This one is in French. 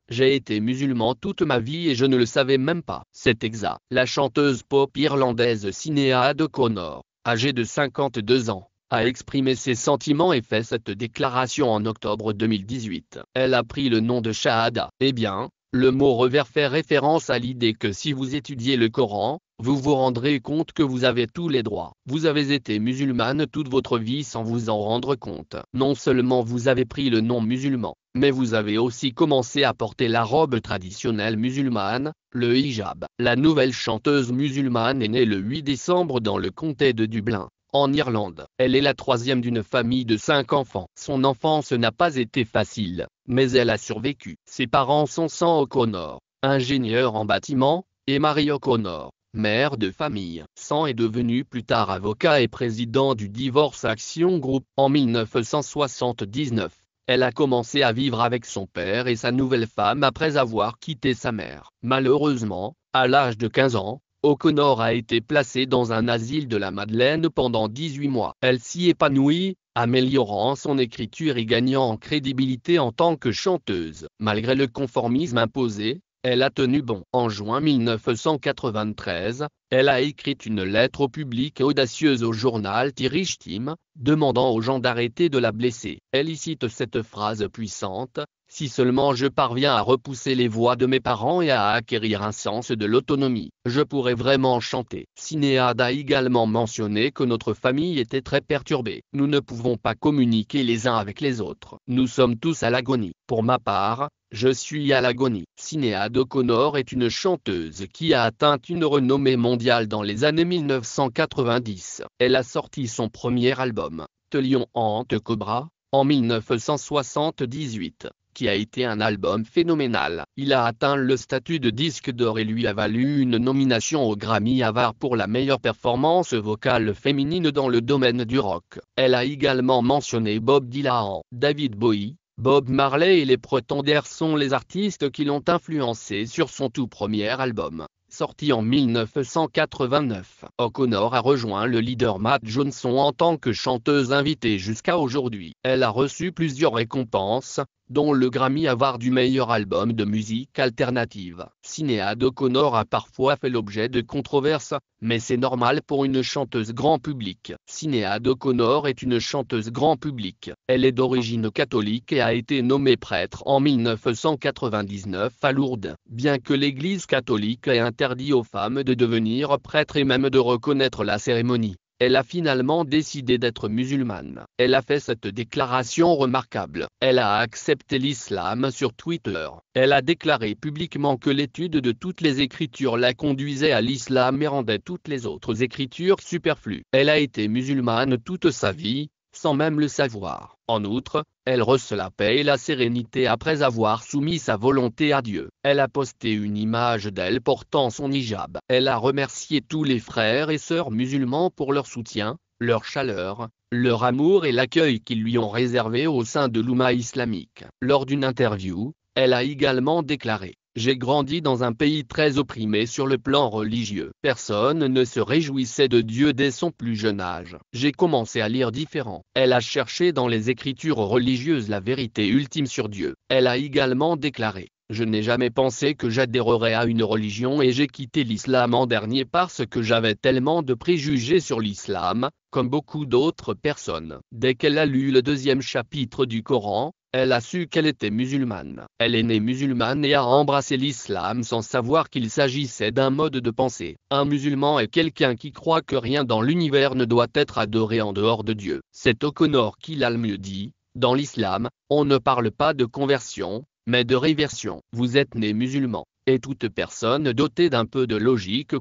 j'ai été musulman toute ma vie et je ne le savais même pas. C'est exact. La chanteuse pop irlandaise Sinéad O'Connor, âgée de 52 ans, a exprimé ses sentiments et fait cette déclaration en octobre 2018. Elle a pris le nom de Shahada. Eh bien, le mot revers fait référence à l'idée que si vous étudiez le Coran, vous vous rendrez compte que vous avez tous les droits. Vous avez été musulmane toute votre vie sans vous en rendre compte. Non seulement vous avez pris le nom musulman, mais vous avez aussi commencé à porter la robe traditionnelle musulmane, le hijab. La nouvelle chanteuse musulmane est née le 8 décembre dans le comté de Dublin, en Irlande. Elle est la troisième d'une famille de 5 enfants. Son enfance n'a pas été facile, mais elle a survécu. Ses parents sont Sam O'Connor, ingénieur en bâtiment, et Mary O'Connor, mère de famille. Sam est devenu plus tard avocat et président du Divorce Action Group. En 1979, elle a commencé à vivre avec son père et sa nouvelle femme après avoir quitté sa mère. Malheureusement, à l'âge de 15 ans, O'Connor a été placée dans un asile de la Madeleine pendant 18 mois. Elle s'y épanouit, améliorant son écriture et gagnant en crédibilité en tant que chanteuse. Malgré le conformisme imposé, elle a tenu bon. En juin 1993, elle a écrit une lettre au public audacieuse au journal Irish Times, demandant aux gens d'arrêter de la blesser. Elle y cite cette phrase puissante: « Si seulement je parviens à repousser les voix de mes parents et à acquérir un sens de l'autonomie, je pourrais vraiment chanter. » Sinéad a également mentionné que notre famille était très perturbée. Nous ne pouvons pas communiquer les uns avec les autres. Nous sommes tous à l'agonie. Pour ma part, je suis à l'agonie. Sinéad O'Connor est une chanteuse qui a atteint une renommée mondiale dans les années 1990. Elle a sorti son premier album, The Lion and the Cobra, en 1978, qui a été un album phénoménal. Il a atteint le statut de disque d'or et lui a valu une nomination aux Grammy Awards pour la meilleure performance vocale féminine dans le domaine du rock. Elle a également mentionné Bob Dylan, David Bowie, Bob Marley et les Pretenders sont les artistes qui l'ont influencé sur son tout premier album, sorti en 1989. O'Connor a rejoint le leader Matt Johnson en tant que chanteuse invitée jusqu'à aujourd'hui. Elle a reçu plusieurs récompenses, dont le Grammy Award du meilleur album de musique alternative. Sinéad O'Connor a parfois fait l'objet de controverses, mais c'est normal pour une chanteuse grand public. Sinéad O'Connor est une chanteuse grand public. Elle est d'origine catholique et a été nommée prêtre en 1999 à Lourdes. Bien que l'Église catholique ait interdit aux femmes de devenir prêtres et même de reconnaître la cérémonie, elle a finalement décidé d'être musulmane. Elle a fait cette déclaration remarquable. Elle a accepté l'islam sur Twitter. Elle a déclaré publiquement que l'étude de toutes les écritures la conduisait à l'islam et rendait toutes les autres écritures superflues. Elle a été musulmane toute sa vie, sans même le savoir. En outre, elle reçoit la paix et la sérénité après avoir soumis sa volonté à Dieu. Elle a posté une image d'elle portant son hijab. Elle a remercié tous les frères et sœurs musulmans pour leur soutien, leur chaleur, leur amour et l'accueil qu'ils lui ont réservé au sein de l'Oumma islamique. Lors d'une interview, elle a également déclaré: « J'ai grandi dans un pays très opprimé sur le plan religieux. Personne ne se réjouissait de Dieu dès son plus jeune âge. J'ai commencé à lire différent. » Elle a cherché dans les écritures religieuses la vérité ultime sur Dieu. Elle a également déclaré: « Je n'ai jamais pensé que j'adhérerais à une religion et j'ai quitté l'islam en dernier parce que j'avais tellement de préjugés sur l'islam, comme beaucoup d'autres personnes. » Dès qu'elle a lu le deuxième chapitre du Coran, elle a su qu'elle était musulmane. Elle est née musulmane et a embrassé l'islam sans savoir qu'il s'agissait d'un mode de pensée. Un musulman est quelqu'un qui croit que rien dans l'univers ne doit être adoré en dehors de Dieu. C'est O'Connor qui l'a le mieux dit: « Dans l'islam, on ne parle pas de conversion, mais de réversion. Vous êtes né musulman, et toute personne dotée d'un peu de logique